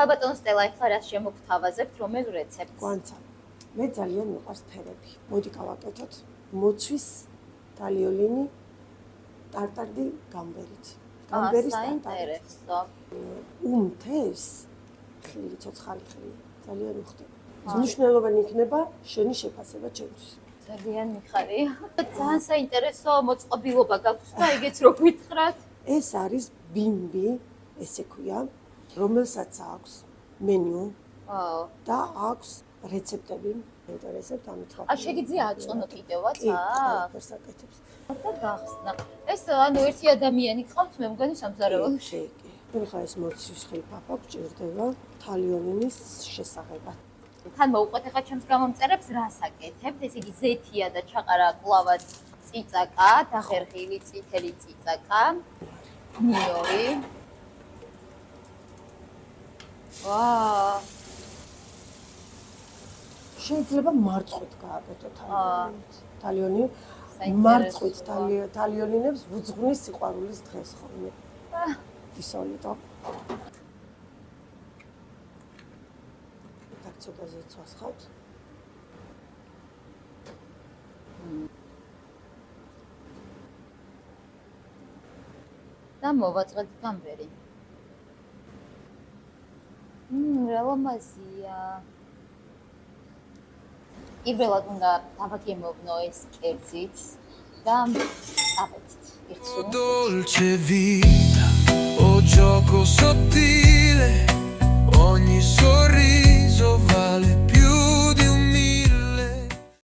ხალბატონ სტელა, ეხლა რას შემოგთავაზებთ, რომელ რეცეპტს? კვანცა. მე ძალიან მიყვარს ფერები. მოდი გავაკეთოთ მოცვის თალიოლინი ტარტარდი გამბერით. გამბერის ტარტარით. საინტერესო. უმთევს ხილი ცოცხალი ხილი ძალიან უხდება. მნიშვნელოვანი იქნება შენი შეფასება ჩემთვის. ძალიან მიხარია. ძალიან საინტერესო მოწყობილობა გაქვს და ეგეც რო გითხრათ. ეს არის ბიმბი, ესე ქვია, რომელსაც აქვს მენიუ და აქვს რეცეპტები. ინტერესებთ ამით ხარ. შეგიძლია აწონო კიდევაც კი, ყველაფერს აკეთებს. და გახსნა. ეს ანუ ერთი ადამიანი გყავთ, მე მგონი სამზარეულოში. კი. ხა ეს მოცვის ხილი პაპა გჭირდება თალიოლინის შესაღებად. თან მოუყვეთ ახლა ჩემს გამომწერებს რას აკეთებთ? ეს იგი ზეთია და ჩაყარა კლავაც წიწაკა, დახერხილი წითელი წიწაკა, ნიორი. ვაა! შეიძლება მარწყვით გააკეთოთ თალიონი. მარწყვით თალიოლინებს ვუძღვნის სიყვარულის დღეს ხოლმე. ისოლიტო. ცოტა ზეცვას ხავთ. და მოვაწყეთ გამბერი. რა ლამაზია. პირველად უნდა დავაგემოვნო ეს კერძიც და ავეცით ერთსულ. Dolce vita, o gioco sottile, ogni sorriso